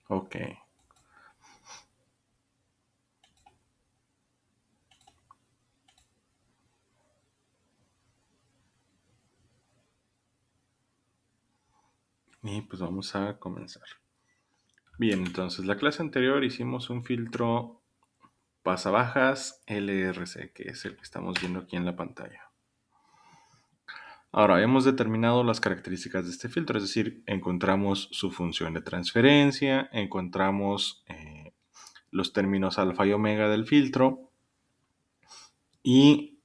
Ok. Y pues vamos a comenzar. Bien, entonces la clase anterior hicimos un filtro pasabajas LRC, que es el que estamos viendo aquí en la pantalla. Ahora, hemos determinado las características de este filtro, es decir, encontramos su función de transferencia, encontramos los términos alfa y omega del filtro y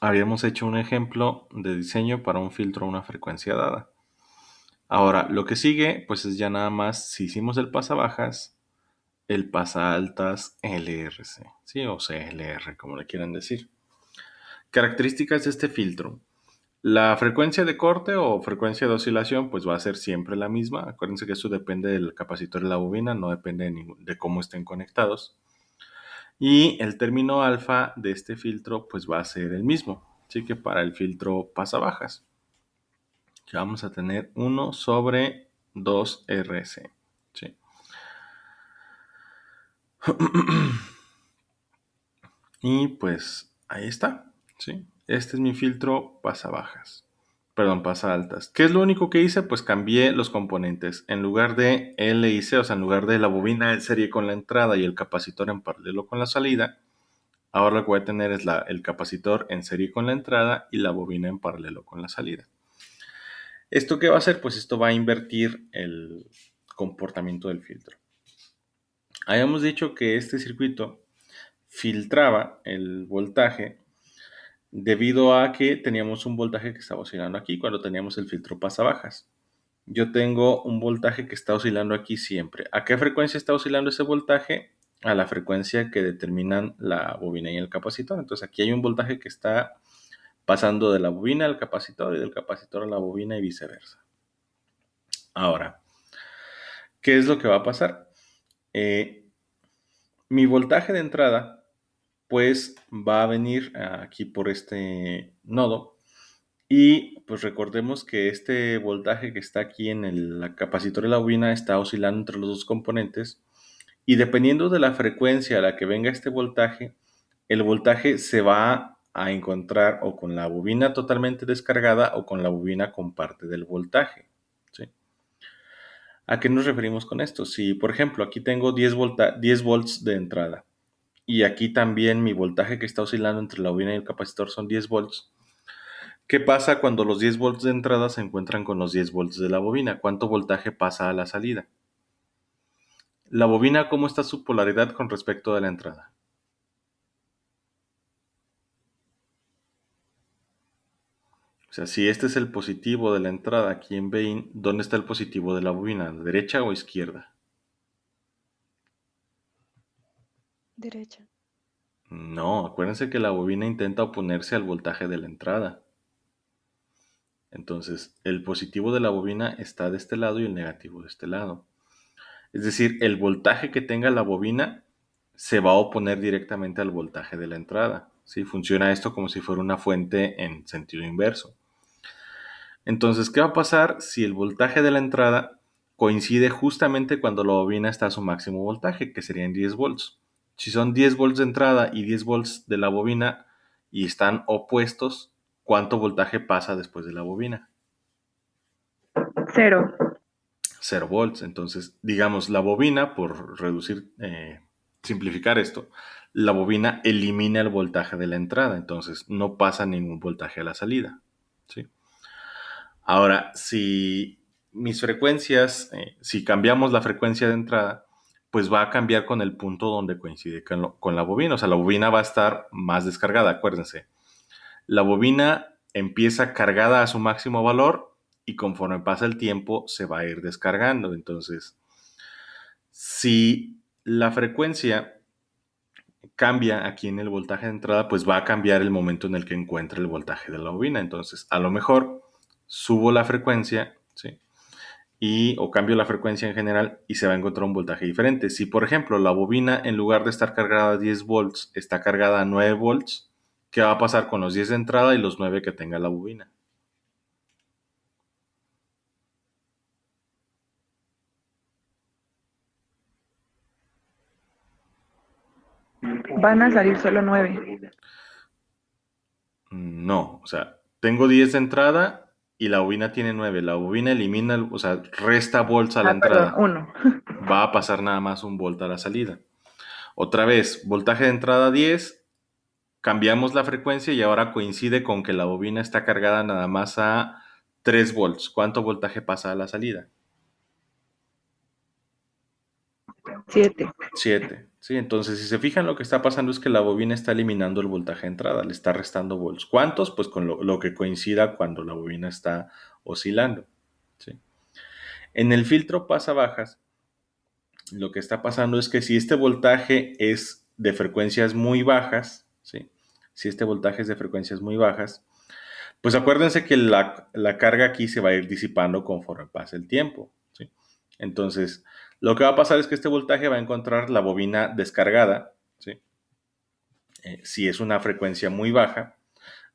habíamos hecho un ejemplo de diseño para un filtro a una frecuencia dada. Ahora, lo que sigue, pues es ya nada más, si hicimos el pasabajas, el pasaaltas LRC, ¿sí? O CLR, como le quieran decir. Características de este filtro. La frecuencia de corte o frecuencia de oscilación pues va a ser siempre la misma. Acuérdense que eso depende del capacitor de la bobina, no depende de cómo estén conectados. Y el término alfa de este filtro pues va a ser el mismo. Así que para el filtro pasabajas, que vamos a tener 1 sobre 2RC. ¿Sí? Y pues ahí está. ¿Sí? Este es mi filtro pasabajas. Perdón, pasa altas. ¿Qué es lo único que hice? Pues cambié los componentes. En lugar de L y C, o sea, en lugar de la bobina en serie con la entrada y el capacitor en paralelo con la salida, ahora lo que voy a tener es el capacitor en serie con la entrada y la bobina en paralelo con la salida. ¿Esto qué va a hacer? Pues esto va a invertir el comportamiento del filtro. Habíamos dicho que este circuito filtraba el voltaje debido a que teníamos un voltaje que estaba oscilando aquí cuando teníamos el filtro pasabajas. Yo tengo un voltaje que está oscilando aquí siempre. ¿A qué frecuencia está oscilando ese voltaje? A la frecuencia que determinan la bobina y el capacitor. Entonces aquí hay un voltaje que está pasando de la bobina al capacitor y del capacitor a la bobina y viceversa. Ahora, ¿qué es lo que va a pasar? Mi voltaje de entrada pues va a venir aquí por este nodo. Y pues recordemos que este voltaje que está aquí en el capacitor de la bobina está oscilando entre los dos componentes y dependiendo de la frecuencia a la que venga este voltaje, el voltaje se va a encontrar o con la bobina totalmente descargada o con la bobina con parte del voltaje. ¿Sí? ¿A qué nos referimos con esto? Si, por ejemplo, aquí tengo 10 volts de entrada y aquí también mi voltaje que está oscilando entre la bobina y el capacitor son 10 volts, ¿qué pasa cuando los 10 volts de entrada se encuentran con los 10 volts de la bobina? ¿Cuánto voltaje pasa a la salida? La bobina, ¿cómo está su polaridad con respecto a la entrada? O sea, si este es el positivo de la entrada aquí en Bain, ¿dónde está el positivo de la bobina? ¿Derecha o izquierda? Derecha. No, acuérdense que la bobina intenta oponerse al voltaje de la entrada. Entonces, el positivo de la bobina está de este lado y el negativo de este lado. Es decir, el voltaje que tenga la bobina se va a oponer directamente al voltaje de la entrada. ¿Sí? Funciona esto como si fuera una fuente en sentido inverso. Entonces, ¿qué va a pasar si el voltaje de la entrada coincide justamente cuando la bobina está a su máximo voltaje, que serían 10 volts? Si son 10 volts de entrada y 10 volts de la bobina y están opuestos, ¿cuánto voltaje pasa después de la bobina? Cero. 0 volts. Entonces, digamos, la bobina, por reducir, simplificar esto, la bobina elimina el voltaje de la entrada, entonces no pasa ningún voltaje a la salida. ¿Sí? Ahora, si mis frecuencias, si cambiamos la frecuencia de entrada, pues va a cambiar con el punto donde coincide con la bobina. O sea, la bobina va a estar más descargada, acuérdense. La bobina empieza cargada a su máximo valor y conforme pasa el tiempo se va a ir descargando. Entonces, si la frecuencia cambia aquí en el voltaje de entrada, pues va a cambiar el momento en el que encuentra el voltaje de la bobina. Entonces, a lo mejor subo la frecuencia, ¿sí? O cambio la frecuencia en general y se va a encontrar un voltaje diferente. Si, por ejemplo, la bobina en lugar de estar cargada a 10 volts está cargada a 9 volts, ¿qué va a pasar con los 10 de entrada y los 9 que tenga la bobina? Van a salir solo 9. No, o sea, tengo 10 de entrada y la bobina tiene 9. La bobina elimina, o sea, resta volts a la Ah, perdón, entrada. 1. Va a pasar nada más un volt a la salida. Otra vez, voltaje de entrada 10, cambiamos la frecuencia y ahora coincide con que la bobina está cargada nada más a 3 volts. ¿Cuánto voltaje pasa a la salida? 7. 7. Sí, entonces si se fijan lo que está pasando es que la bobina está eliminando el voltaje de entrada, le está restando volts. ¿Cuántos? Pues con lo que coincida cuando la bobina está oscilando. ¿Sí? En el filtro pasabajas, lo que está pasando es que si este voltaje es de frecuencias muy bajas, ¿sí? Si este voltaje es de frecuencias muy bajas, pues acuérdense que la carga aquí se va a ir disipando conforme pase el tiempo, ¿sí? Entonces, lo que va a pasar es que este voltaje va a encontrar la bobina descargada, ¿sí? Si es una frecuencia muy baja,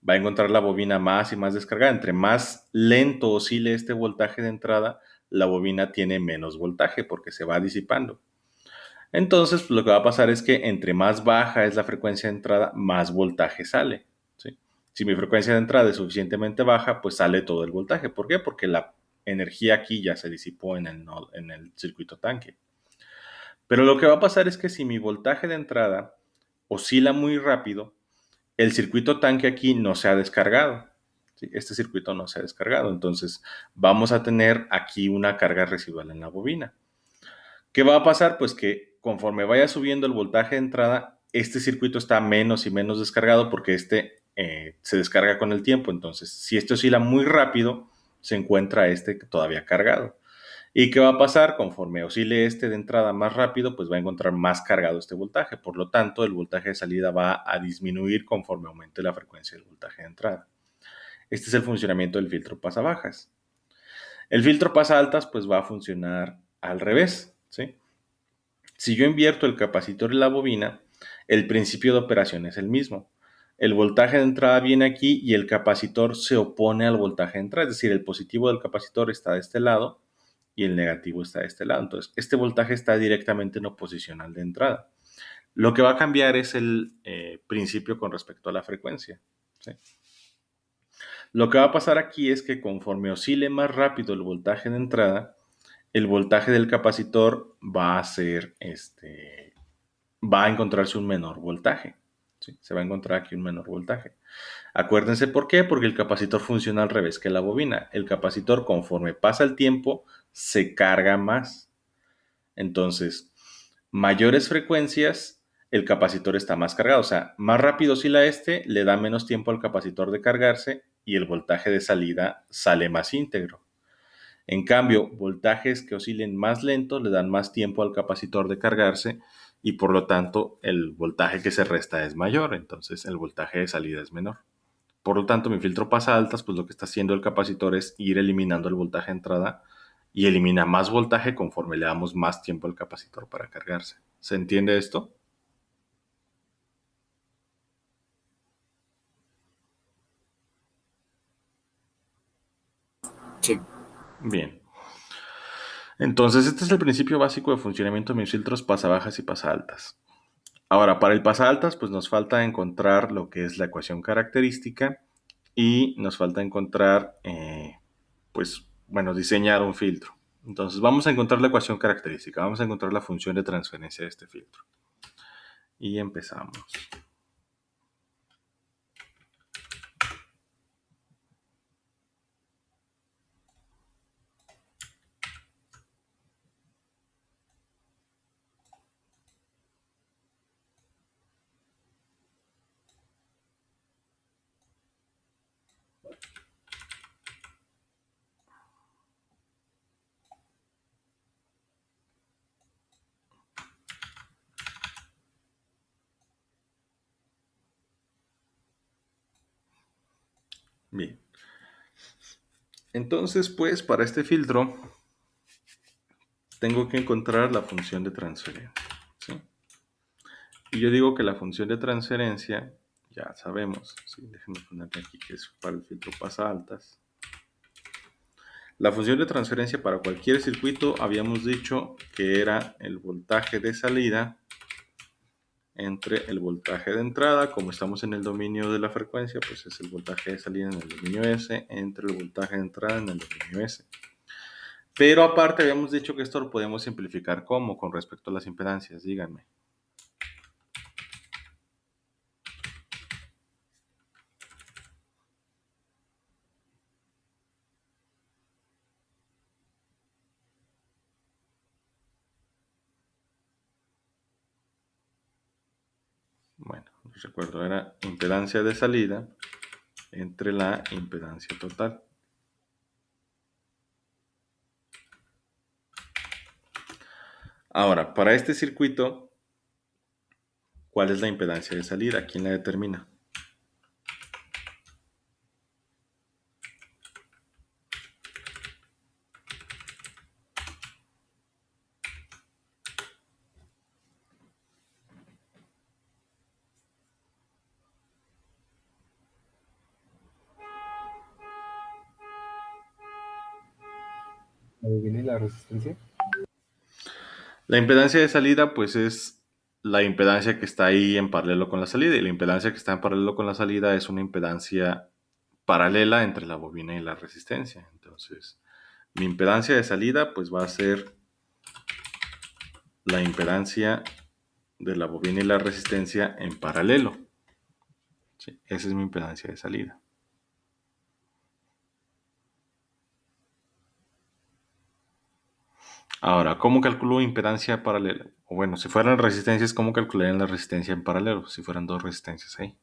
va a encontrar la bobina más y más descargada. Entre más lento oscile este voltaje de entrada, la bobina tiene menos voltaje porque se va disipando. Entonces, lo que va a pasar es que entre más baja es la frecuencia de entrada, más voltaje sale, ¿sí? Si mi frecuencia de entrada es suficientemente baja, pues sale todo el voltaje. ¿Por qué? Porque la energía aquí ya se disipó en el circuito tanque. Pero lo que va a pasar es que si mi voltaje de entrada oscila muy rápido, el circuito tanque aquí no se ha descargado, ¿sí? Este circuito no se ha descargado. Entonces, vamos a tener aquí una carga residual en la bobina. ¿Qué va a pasar? Pues que conforme vaya subiendo el voltaje de entrada, este circuito está menos y menos descargado porque este se descarga con el tiempo. Entonces, si este oscila muy rápido, se encuentra este todavía cargado. ¿Y qué va a pasar? Conforme oscile este de entrada más rápido, pues va a encontrar más cargado este voltaje. Por lo tanto, el voltaje de salida va a disminuir conforme aumente la frecuencia del voltaje de entrada. Este es el funcionamiento del filtro pasabajas. El filtro pasa altas, pues va a funcionar al revés, ¿sí? Si yo invierto el capacitor y la bobina, el principio de operación es el mismo. El voltaje de entrada viene aquí y el capacitor se opone al voltaje de entrada, es decir, el positivo del capacitor está de este lado y el negativo está de este lado. Entonces, este voltaje está directamente en oposición al de entrada. Lo que va a cambiar es el principio con respecto a la frecuencia, ¿sí? Lo que va a pasar aquí es que conforme oscile más rápido el voltaje de entrada, el voltaje del capacitor va a ser va a encontrarse un menor voltaje, ¿sí? Se va a encontrar aquí un menor voltaje. Acuérdense por qué, porque el capacitor funciona al revés que la bobina. El capacitor, conforme pasa el tiempo, se carga más. Entonces, mayores frecuencias, el capacitor está más cargado. O sea, más rápido oscila este, le da menos tiempo al capacitor de cargarse y el voltaje de salida sale más íntegro. En cambio, voltajes que oscilen más lento le dan más tiempo al capacitor de cargarse y por lo tanto el voltaje que se resta es mayor, entonces el voltaje de salida es menor. Por lo tanto, mi filtro pasa altas, pues lo que está haciendo el capacitor es ir eliminando el voltaje de entrada y elimina más voltaje conforme le damos más tiempo al capacitor para cargarse. ¿Se entiende esto? Sí. Bien. Entonces, este es el principio básico de funcionamiento de mis filtros pasa bajas y pasa altas. Ahora, para el pasa altas, pues nos falta encontrar lo que es la ecuación característica y nos falta encontrar, pues, bueno, diseñar un filtro. Entonces, vamos a encontrar la ecuación característica, vamos a encontrar la función de transferencia de este filtro. Y empezamos. Bien. Entonces, pues, para este filtro, tengo que encontrar la función de transferencia, ¿sí? Y yo digo que la función de transferencia, ya sabemos, ¿sí? Déjenme ponerle aquí que es para el filtro pasa altas. La función de transferencia para cualquier circuito habíamos dicho que era el voltaje de salida entre el voltaje de entrada, como estamos en el dominio de la frecuencia, pues es el voltaje de salida en el dominio S, entre el voltaje de entrada en el dominio S. Pero aparte habíamos dicho que esto lo podemos simplificar como con respecto a las impedancias, díganme. Bueno, les recuerdo, era impedancia de salida entre la impedancia total. Ahora, para este circuito, ¿cuál es la impedancia de salida? ¿Quién la determina? ¿La bobina y la resistencia? La impedancia de salida, pues es la impedancia que está ahí en paralelo con la salida. Y la impedancia que está en paralelo con la salida es una impedancia paralela entre la bobina y la resistencia. Entonces, mi impedancia de salida, pues va a ser la impedancia de la bobina y la resistencia en paralelo. Sí, esa es mi impedancia de salida. Ahora, ¿cómo calculo impedancia paralela? O bueno, si fueran resistencias, ¿cómo calcularían la resistencia en paralelo? Si fueran dos resistencias ahí.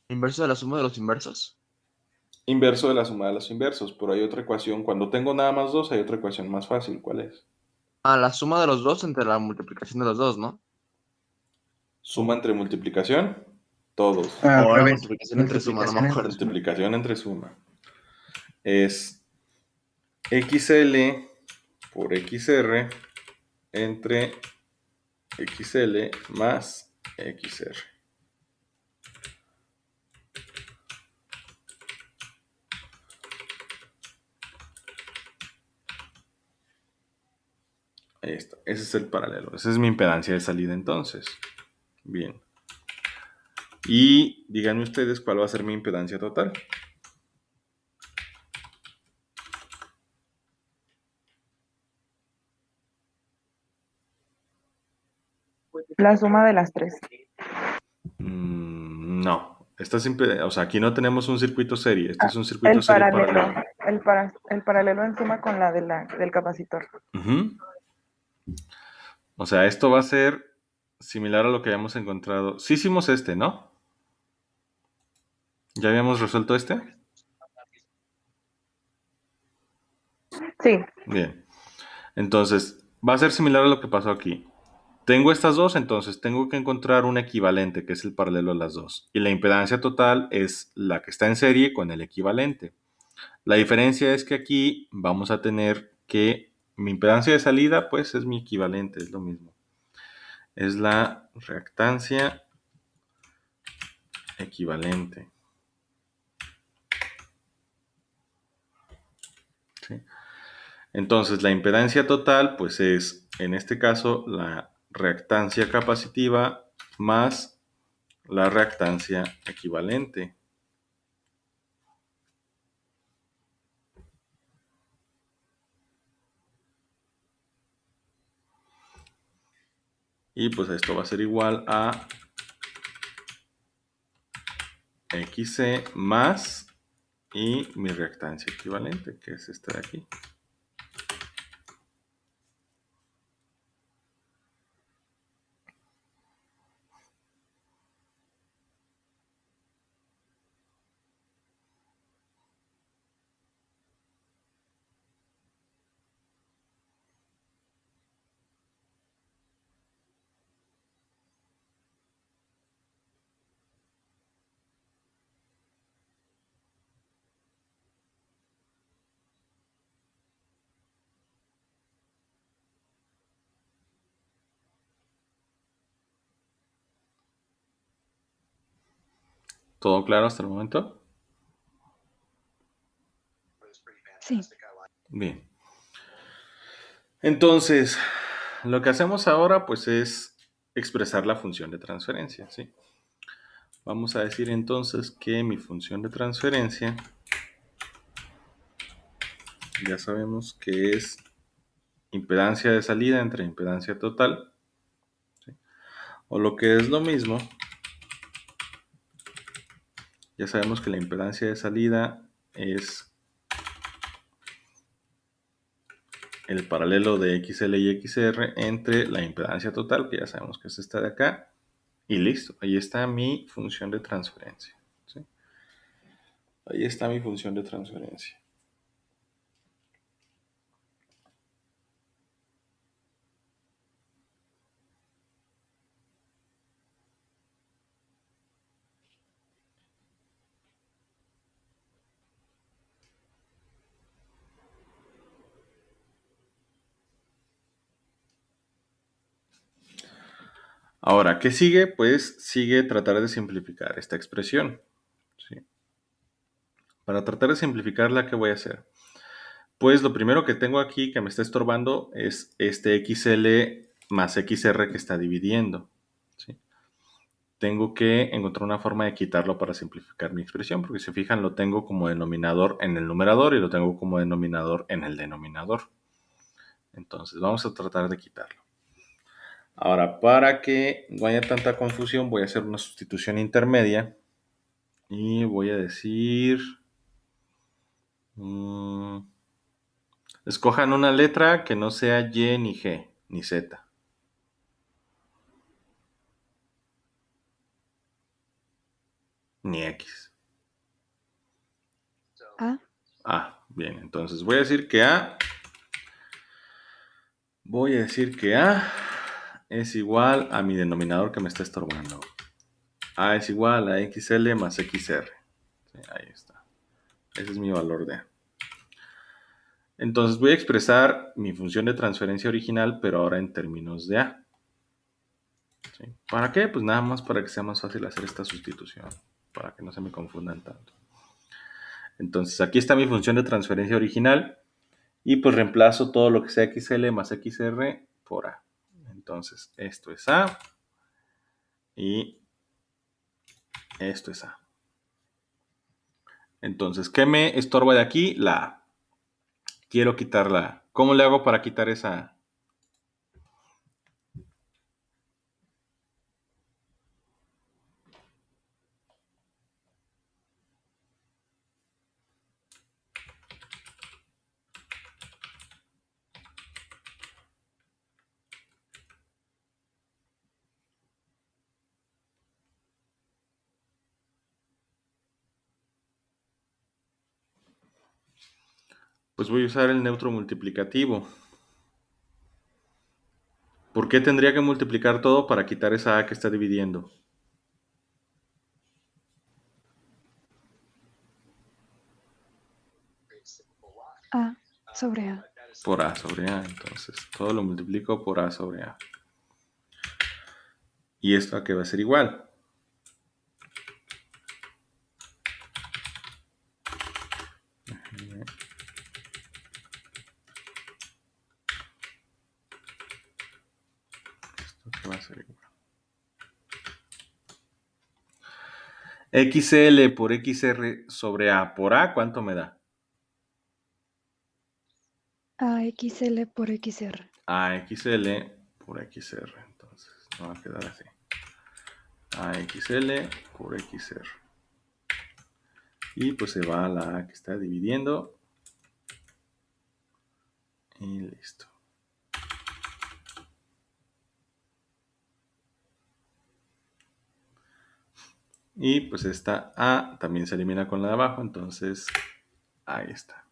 Inverso de la suma de los inversos. Inverso de la suma de los inversos, pero hay otra ecuación. Cuando tengo nada más dos, hay otra ecuación más fácil. ¿Cuál es? Ah, la suma de los dos entre la multiplicación de los dos, ¿no? Suma entre multiplicación, todos. Al O la revés. multiplicación entre suma, no me Multiplicación entre acuerdo. suma. Multiplicación entre suma. Es XL por XR entre XL más XR. Ahí está. Ese es el paralelo. Esa es mi impedancia de salida entonces. Bien. Y díganme ustedes cuál va a ser mi impedancia total. La suma de las tres. No. O sea, aquí no tenemos un circuito serie. Este es un circuito El serie paralelo, paralelo. el paralelo en suma con la del capacitor. Ujú. O sea, esto va a ser similar a lo que habíamos encontrado. Sí hicimos este, ¿no? ¿Ya habíamos resuelto este? Sí, Bien. Entonces, va a ser similar a lo que pasó aquí. Tengo estas dos, entonces tengo que encontrar un equivalente, que es el paralelo a las dos. Y la impedancia total es la que está en serie con el equivalente. La diferencia es que aquí vamos a tener que mi impedancia de salida, pues es mi equivalente, es lo mismo. Es la reactancia equivalente. ¿Sí? Entonces, la impedancia total, pues es, en este caso, la reactancia capacitiva más la reactancia equivalente. Y pues esto va a ser igual a XC más y mi reactancia equivalente, que es esta de aquí. ¿Todo claro hasta el momento? sí. Bien. Entonces, lo que hacemos ahora pues es expresar la función de transferencia, ¿sí? Vamos a decir entonces que mi función de transferencia, ya sabemos que es impedancia de salida entre impedancia total, ¿sí? O lo que es lo mismo, ya sabemos que la impedancia de salida es el paralelo de XL y XR entre la impedancia total, que ya sabemos que es esta de acá, y listo. Ahí está mi función de transferencia, ¿sí? Ahí está mi función de transferencia. Ahora, ¿qué sigue? Pues sigue tratar de simplificar esta expresión, ¿sí? Para tratar de simplificarla, ¿qué voy a hacer? Pues lo primero que tengo aquí que me está estorbando es este XL más XR que está dividiendo, ¿sí? Tengo que encontrar una forma de quitarlo para simplificar mi expresión, porque si se fijan lo tengo como denominador en el numerador y lo tengo como denominador en el denominador. Entonces vamos a tratar de quitarlo. Ahora, para que no haya tanta confusión, voy a hacer una sustitución intermedia y voy a decir... escojan una letra que no sea Y ni G ni Z. Ni X. A. Bien, entonces voy a decir que A. Voy a decir que A es igual a mi denominador que me está estorbando. A es igual a XL más XR. Sí, ahí está. Ese es mi valor de A. Entonces voy a expresar mi función de transferencia original, pero ahora en términos de A. ¿Sí? ¿Para qué? Pues nada más para que sea más fácil hacer esta sustitución. Para que no se me confundan tanto. Entonces aquí está mi función de transferencia original. Y pues reemplazo todo lo que sea XL más XR por A. Entonces esto es A. Y esto es A. Entonces, ¿qué me estorba de aquí? La A. Quiero quitar la A. ¿Cómo le hago para quitar esa A? Pues voy a usar el neutro multiplicativo. ¿Por qué tendría que multiplicar todo para quitar esa A que está dividiendo? A sobre A. Por A sobre A. Entonces, todo lo multiplico por A sobre A. ¿Y esto a qué va a ser igual? Esto a qué va a ser igual. XL por XR sobre A por A, ¿cuánto me da? AXL por XR. AXL por XR. Entonces, no va a quedar así. AXL por XR. Y pues se va a la A que está dividiendo. Y listo. Y pues esta A también se elimina con la de abajo. Entonces, ahí está.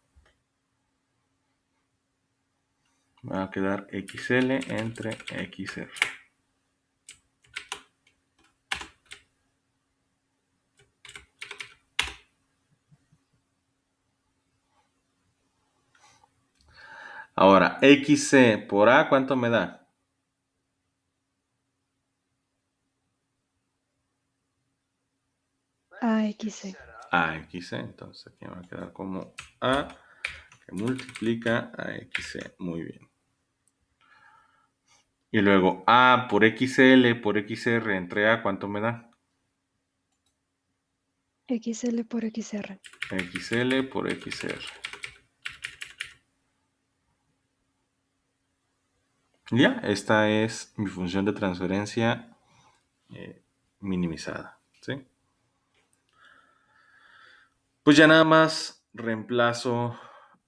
Va a quedar XL entre XR. Ahora, XC por A, ¿cuánto me da? AXC. AXC. Entonces aquí me va a quedar como A que multiplica a XC. Muy bien. Y luego A por XL por XR entre A, ¿cuánto me da? XL por XR. XL por XR. Ya, esta es mi función de transferencia minimizada, ¿sí? Pues ya nada más reemplazo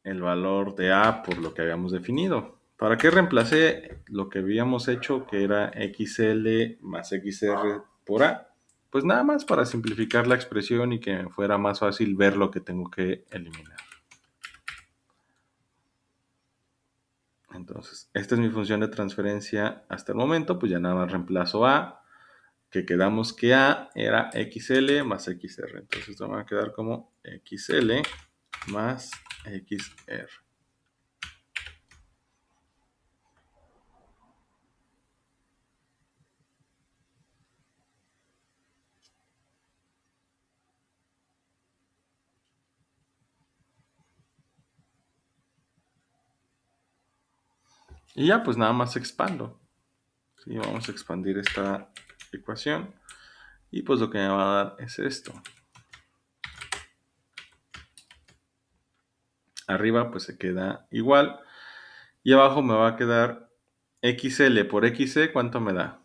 el valor de A por lo que habíamos definido. ¿Para qué reemplacé lo que habíamos hecho, que era XL más XR por A? Pues nada más para simplificar la expresión y que me fuera más fácil ver lo que tengo que eliminar. Entonces, esta es mi función de transferencia hasta el momento, pues ya nada más reemplazo A, que quedamos que A era XL más XR. Entonces esto va a quedar como XL más XR. Y ya, pues nada más expando. ¿Sí? Vamos a expandir esta ecuación. Y pues lo que me va a dar es esto. Arriba pues se queda igual. Y abajo me va a quedar XL por XC. ¿Cuánto me da?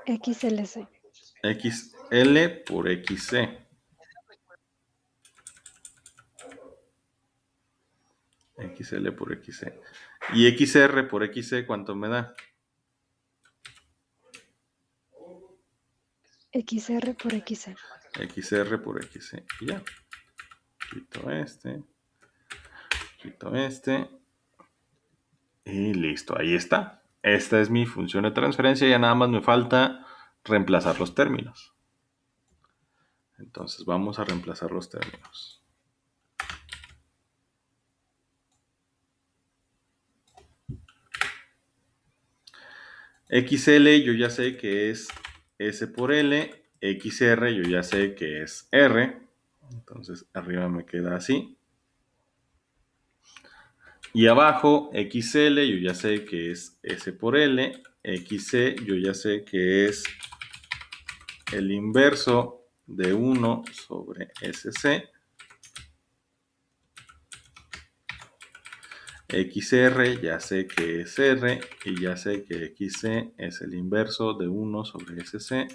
XLC. XL por XC. XL por XC. Y XR por XC, ¿cuánto me da? XR por XC. XR por XC. Y ya. Quito este. Quito este. Y listo, ahí está. Esta es mi función de transferencia. Ya nada más me falta reemplazar los términos. Entonces vamos a reemplazar los términos. XL yo ya sé que es S por L. XR yo ya sé que es R. Entonces arriba me queda así. Y abajo XL yo ya sé que es S por L. XC yo ya sé que es el inverso de 1 sobre SC. XR ya sé que es R y ya sé que XC es el inverso de 1 sobre SC.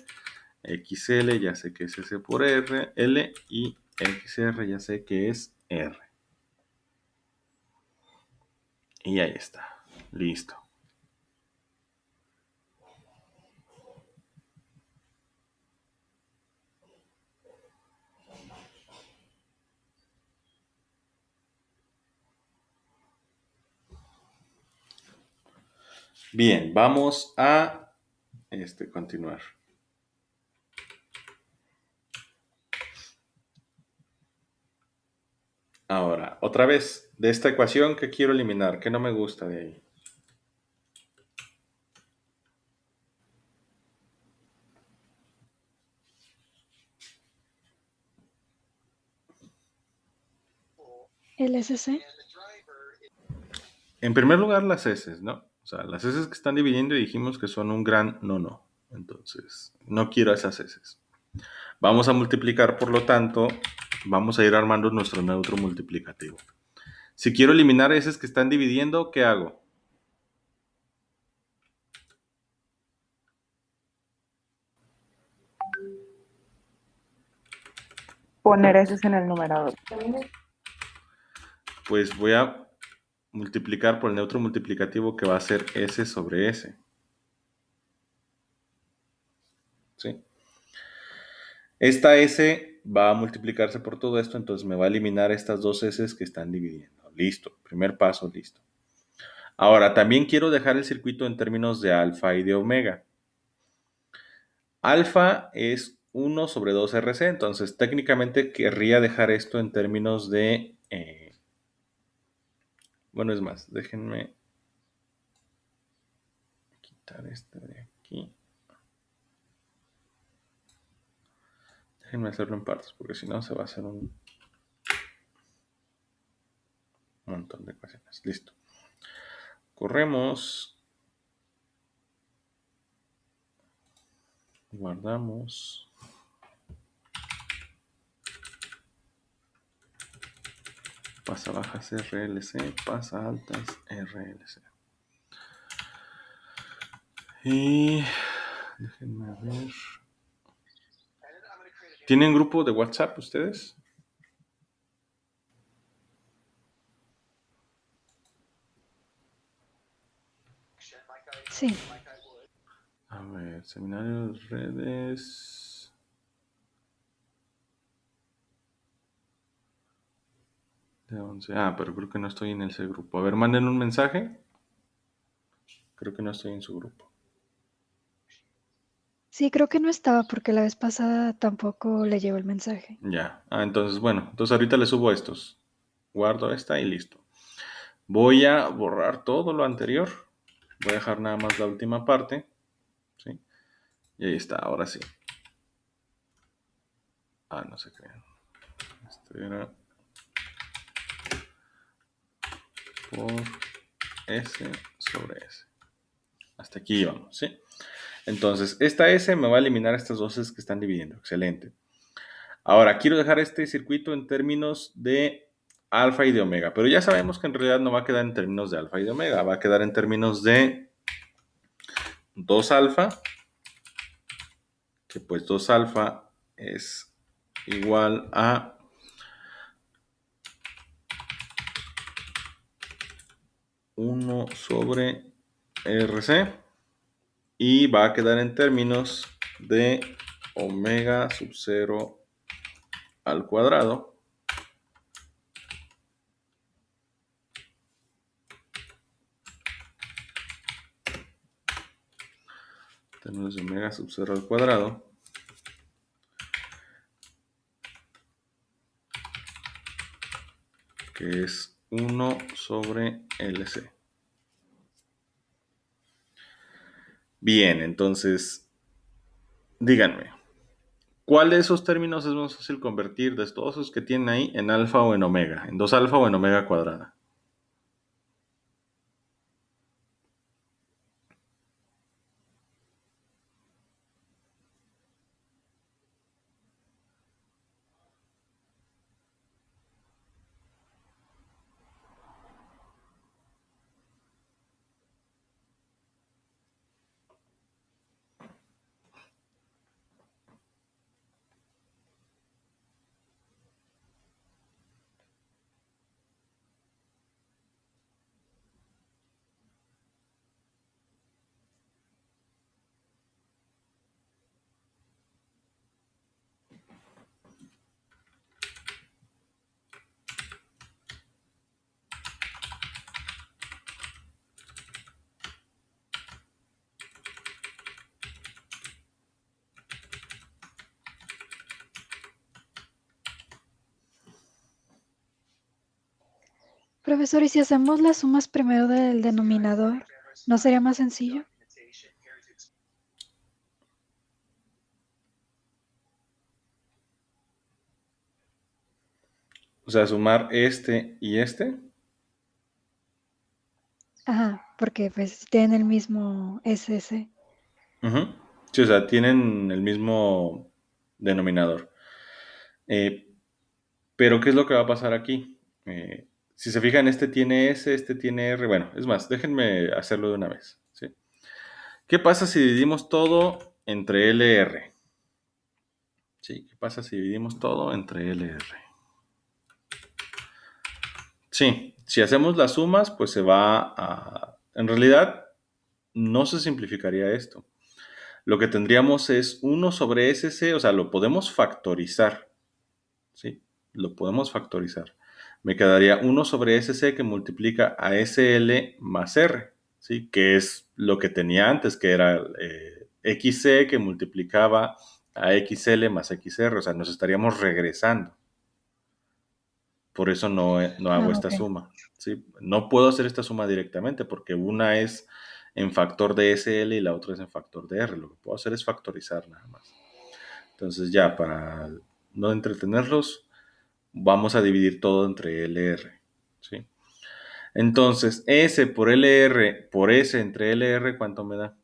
XL ya sé que es S por R, L y XR ya sé que es R. Y ahí está. Listo. Bien, vamos a continuar. Ahora, otra vez, de esta ecuación, ¿qué quiero eliminar? ¿Qué no me gusta de ahí? LSC. En primer lugar, las S, ¿no? O sea, las S que están dividiendo y dijimos que son un gran no. Entonces, no quiero esas S. Vamos a multiplicar, por lo tanto, vamos a ir armando nuestro neutro multiplicativo. Si quiero eliminar S que están dividiendo, ¿qué hago? Poner ese en el numerador. Pues voy a multiplicar por el neutro multiplicativo que va a ser S sobre S. ¿Sí? Esta S va a multiplicarse por todo esto, entonces me va a eliminar estas dos S que están dividiendo. Listo, primer paso, listo. Ahora, también quiero dejar el circuito en términos de alfa y de omega. Alfa es 1 sobre 2 RC, entonces técnicamente querría dejar esto en términos de... bueno, es más, déjenme quitar este de aquí. Déjenme hacerlo en partes, porque si no se va a hacer un montón de ecuaciones. Listo. Corremos. Guardamos. Pasa bajas RLC, pasa altas RLC. Y déjenme ver. ¿Tienen grupo de WhatsApp ustedes? Sí, A ver, seminarios, redes. De 11. Ah, pero creo que no estoy en ese grupo. A ver, manden un mensaje. Creo que no estoy en su grupo. sí, creo que no estaba porque la vez pasada tampoco le llegó el mensaje. Ya. Ah, entonces, bueno. Entonces ahorita le subo estos. Guardo esta y listo. Voy a borrar todo lo anterior. Voy a dejar nada más la última parte. ¿Sí? Y ahí está, ahora sí. Ah, no se crean. Este era por S sobre S. Hasta aquí vamos, ¿sí? Entonces, esta S me va a eliminar estas dos S que están dividiendo. Excelente. Ahora, quiero dejar este circuito en términos de alfa y de omega, pero ya sabemos que en realidad no va a quedar en términos de alfa y de omega, va a quedar en términos de 2 alfa, que pues 2 alfa es igual a 1 sobre RC y va a quedar en términos de omega sub 0 al cuadrado términos de omega sub 0 al cuadrado que es 1 sobre LC. Bien, entonces díganme, ¿cuál de esos términos es más fácil convertir de todos esos que tienen ahí en alfa o en omega? ¿En 2 alfa o en omega cuadrada? Profesor, ¿y si hacemos las sumas primero del denominador, no sería más sencillo? O sea, sumar este y este. Ajá, porque pues tienen el mismo SS. Ujú. Sí, o sea, tienen el mismo denominador. Eh, pero, ¿qué es lo que va a pasar aquí? Si se fijan, este tiene S, este tiene R. Bueno, es más, déjenme hacerlo de una vez. ¿Sí? ¿Qué pasa si dividimos todo entre LR? ¿Sí? ¿Qué pasa si dividimos todo entre LR? Sí, si hacemos las sumas, pues se va a... En realidad, no se simplificaría esto. Lo que tendríamos es 1 sobre SC, o sea, lo podemos factorizar. ¿Sí? Lo podemos factorizar. Me quedaría 1 sobre SC que multiplica a SL más R, ¿sí? Que es lo que tenía antes, que era XC que multiplicaba a XL más XR, o sea, nos estaríamos regresando. Por eso no Ah, hago esta ok. suma, ¿sí? No puedo hacer esta suma directamente porque una es en factor de SL y la otra es en factor de R. Lo que puedo hacer es factorizar nada más. Entonces ya, para no entretenerlos, vamos a dividir todo entre LR, ¿sí? Entonces, S por LR por S entre LR, ¿cuánto me da?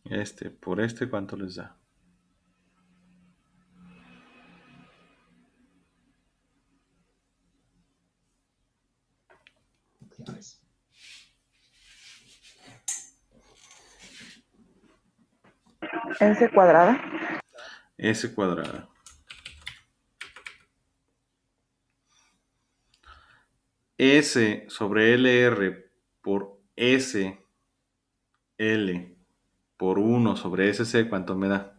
Este por este, ¿cuánto les da? S cuadrada. S cuadrada. S sobre LR por S L por 1 sobre SC, ¿cuánto me da?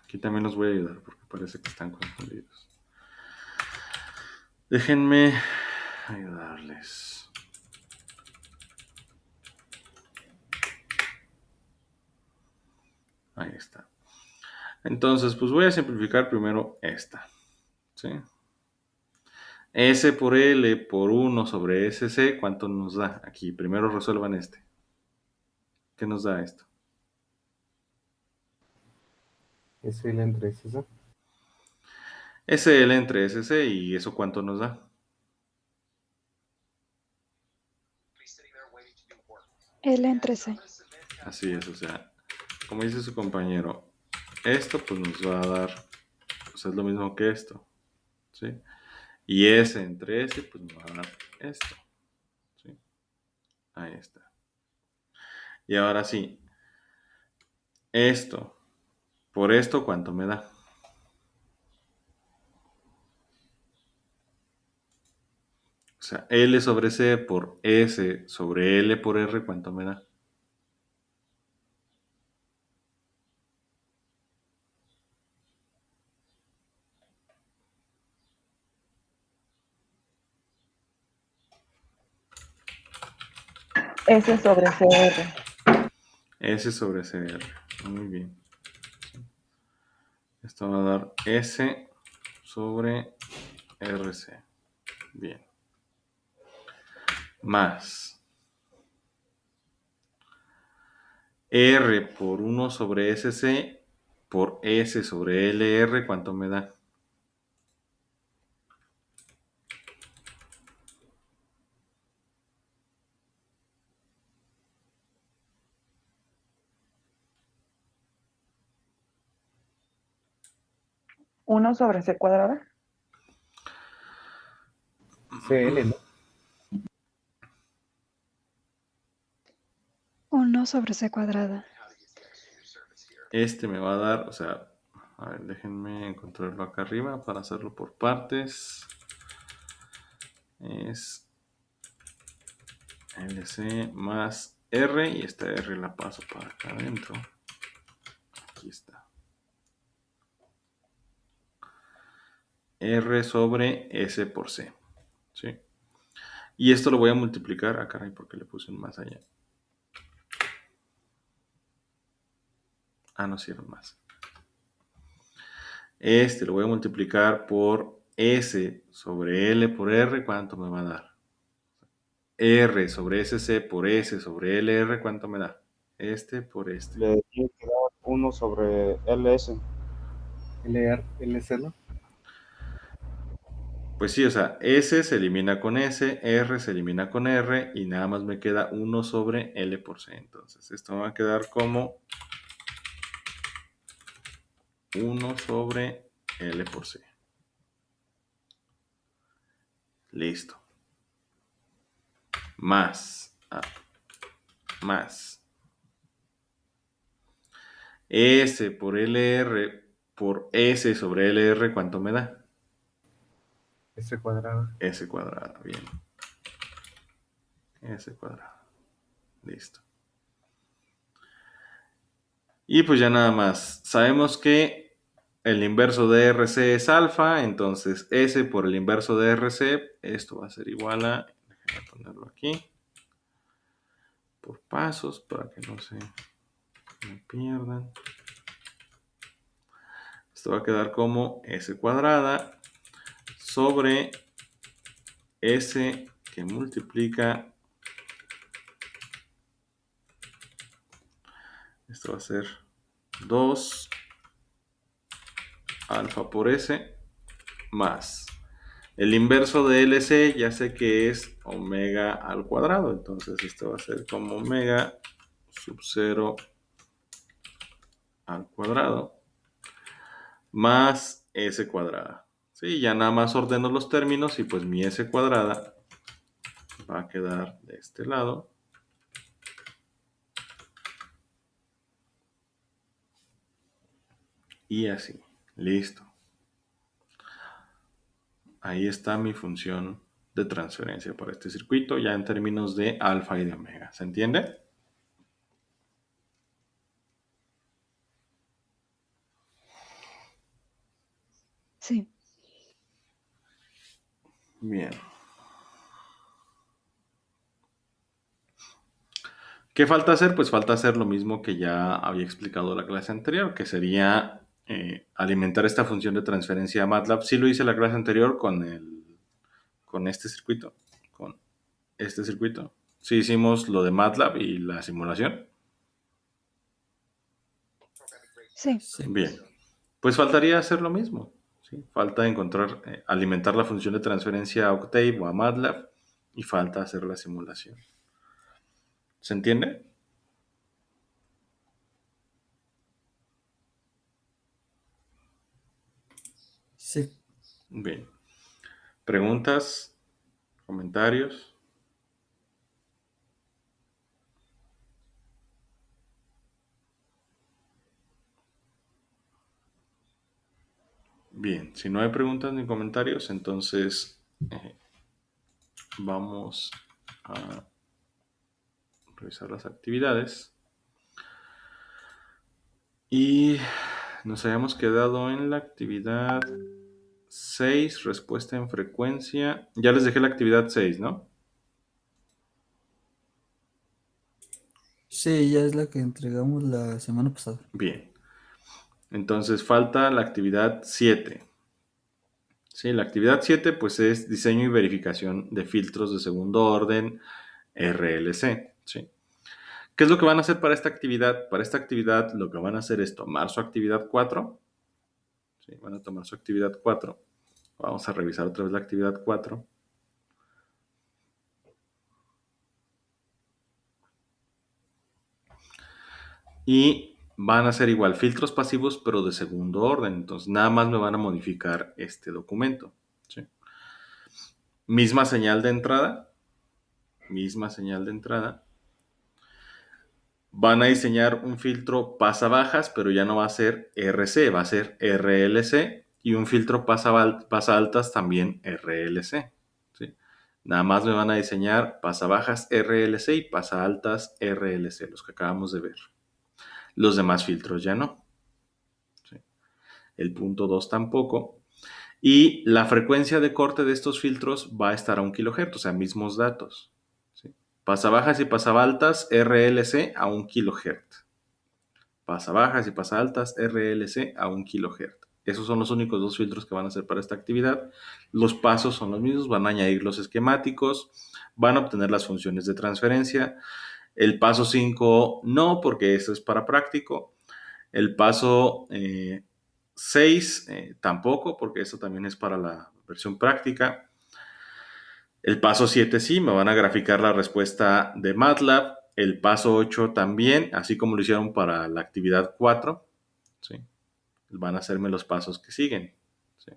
Aquí también los voy a ayudar porque parece que están confundidos. Déjenme ayudarles. Ahí está. Entonces, pues voy a simplificar primero esta. ¿Sí? S por L por 1 sobre SC, ¿cuánto nos da? Aquí, primero resuelvan este. ¿Qué nos da esto? SL entre SS. SL entre SC, ¿y eso cuánto nos da? L entre C. Así es, o sea, como dice su compañero, esto pues nos va a dar, pues es lo mismo que esto, ¿sí? Y S entre S, pues nos va a dar esto, ¿sí? Ahí está. Y ahora sí, esto, por esto, ¿cuánto me da? O sea, L sobre C por S sobre L por R, ¿cuánto me da? S sobre CR. S sobre CR. Muy bien. Esto va a dar S sobre RC. Bien. Más R por 1 sobre SC por S sobre LR, ¿cuánto me da? ¿1 sobre C cuadrada? CL, ¿no? 1 sobre C cuadrada. Este me va a dar, o sea, a ver, déjenme encontrarlo acá arriba para hacerlo por partes. Es LC más R y esta R la paso para acá adentro. Aquí está. R sobre S por C. ¿Sí? Y esto lo voy a multiplicar. Ah, caray, porque le puse un más allá. Ah, no hicieron más. Este lo voy a multiplicar por S sobre L por R. ¿Cuánto me va a dar? R sobre SC por S sobre LR. ¿Cuánto me da? Este por este. Le tiene que dar 1 sobre LS. LR, LC, ¿no? Pues sí, o sea, S se elimina con S, R se elimina con R y nada más me queda 1 sobre L por C. Entonces, esto me va a quedar como 1 sobre L por C. Listo. Más. Más. S por LR por S sobre LR, ¿cuánto me da? S cuadrada. S cuadrada, bien. S cuadrada. Listo. Y pues ya nada más. Sabemos que el inverso de RC es alfa, entonces S por el inverso de RC, esto va a ser igual a, déjenme ponerlo aquí, por pasos para que no se me pierdan. Esto va a quedar como S cuadrada sobre S que multiplica. Esto va a ser 2 alfa por S más el inverso de LC, ya sé que es omega al cuadrado, entonces esto va a ser como omega sub 0 al cuadrado más S cuadrada. Sí, ya nada más ordeno los términos y pues mi S cuadrada va a quedar de este lado. Y así, listo. Ahí está mi función de transferencia para este circuito, ya en términos de alfa y de omega. ¿Se entiende? Sí. Bien. ¿Qué falta hacer? Pues falta hacer lo mismo que ya había explicado la clase anterior, que sería alimentar esta función de transferencia a MATLAB. Sí lo hice la clase anterior con este circuito, con este circuito. Sí hicimos lo de MATLAB y la simulación. Sí. Bien, pues faltaría hacer lo mismo. ¿Sí? Falta encontrar, alimentar la función de transferencia a Octave o a MATLAB y falta hacer la simulación. ¿Se entiende? Sí. Bien. ¿Preguntas? ¿Comentarios? Bien, si no hay preguntas ni comentarios, entonces vamos a revisar las actividades. Y nos habíamos quedado en la actividad 6, respuesta en frecuencia. Ya les dejé la actividad 6, ¿no? Sí, ya es la que entregamos la semana pasada. Bien. Entonces falta la actividad 7. Sí, la actividad 7 pues es diseño y verificación de filtros de segundo orden RLC. ¿Sí? ¿Qué es lo que van a hacer para esta actividad? Para esta actividad lo que van a hacer es tomar su actividad 4. ¿Sí? Van a tomar su actividad 4. Vamos a revisar otra vez la actividad 4. Y van a ser igual filtros pasivos, pero de segundo orden. Entonces, nada más me van a modificar este documento. ¿Sí? Misma señal de entrada. Misma señal de entrada. Van a diseñar un filtro pasabajas, pero ya no va a ser RC, va a ser RLC. Y un filtro pasa altas también RLC. ¿Sí? Nada más me van a diseñar pasabajas RLC y pasa altas RLC, los que acabamos de ver. Los demás filtros ya no. ¿Sí? El punto 2 tampoco. Y la frecuencia de corte de estos filtros va a estar a 1 kHz, o sea, mismos datos. ¿Sí? Pasabajas y pasabaltas RLC a 1 kHz. Pasabajas y pasaltas RLC a 1 kHz. Esos son los únicos dos filtros que van a hacer para esta actividad. Los pasos son los mismos, van a añadir los esquemáticos, van a obtener las funciones de transferencia. El paso 5 no, porque eso es para práctico. El paso 6 tampoco, porque eso también es para la versión práctica. El paso 7 sí, me van a graficar la respuesta de MATLAB. El paso 8 también, así como lo hicieron para la actividad 4. ¿Sí? Van a hacerme los pasos que siguen. ¿Sí?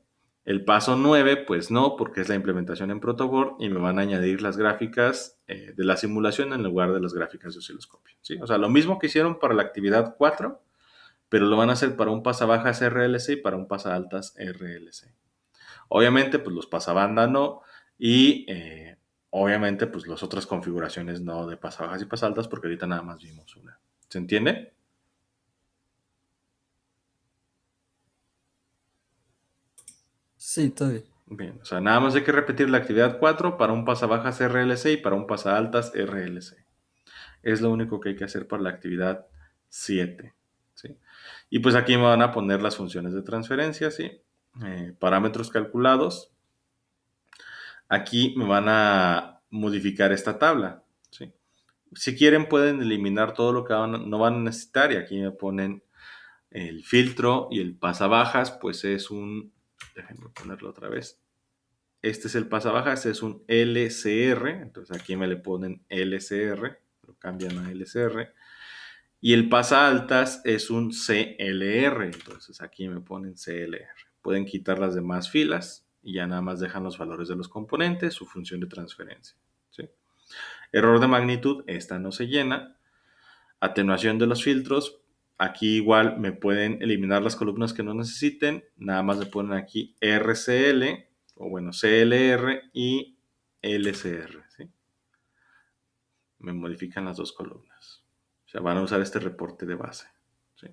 El paso 9, pues no, porque es la implementación en Protoboard y me van a añadir las gráficas de la simulación en lugar de las gráficas de osciloscopio. ¿Sí? O sea, lo mismo que hicieron para la actividad 4, pero lo van a hacer para un pasabajas RLC y para un pasaaltas RLC. Obviamente, pues los pasabanda no, y obviamente, pues las otras configuraciones no de pasabajas y pasaltas, porque ahorita nada más vimos una. ¿Se entiende? Sí, todavía. Bien, o sea, nada más hay que repetir la actividad 4 para un pasabajas RLC y para un pasaaltas RLC. Es lo único que hay que hacer para la actividad 7. ¿sí? Y pues aquí me van a poner las funciones de transferencia, ¿sí? Parámetros calculados. Aquí me van a modificar esta tabla, ¿sí? Si quieren pueden eliminar todo lo que no van a necesitar y aquí me ponen el filtro y el pasabajas, pues es un, déjenme ponerlo otra vez. Este es el pasabajas, es un LCR, entonces aquí me le ponen LCR, lo cambian a LCR. Y el pasa altas es un CLR, entonces aquí me ponen CLR. Pueden quitar las demás filas y ya nada más dejan los valores de los componentes, su función de transferencia, ¿sí? Error de magnitud, esta no se llena. Atenuación de los filtros, aquí igual me pueden eliminar las columnas que no necesiten, nada más me ponen aquí RCL, o bueno, CLR y LCR, ¿sí? Me modifican las dos columnas. O sea, van a usar este reporte de base, ¿sí?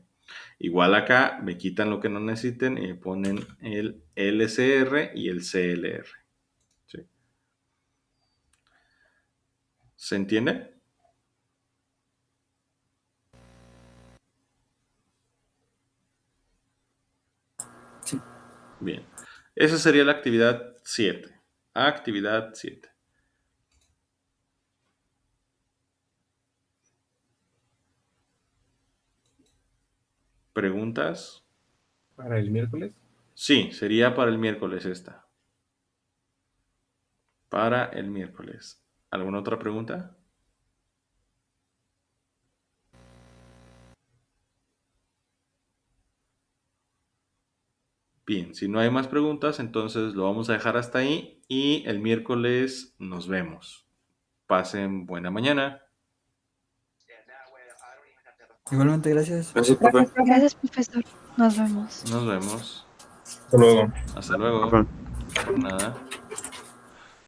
Igual acá me quitan lo que no necesiten y me ponen el LCR y el CLR, ¿sí? ¿Se entiende? Sí. Bien. Esa sería la actividad 7. Actividad 7. ¿Preguntas? Para el miércoles. Sí, sería para el miércoles esta. Para el miércoles. ¿Alguna otra pregunta? Bien, si no hay más preguntas, entonces lo vamos a dejar hasta ahí y el miércoles nos vemos. Pasen buena mañana. Igualmente, gracias. Gracias, profe. Gracias, profe. Gracias, profesor. Nos vemos. Nos vemos. Hasta luego. Hasta luego. Profe. Por nada.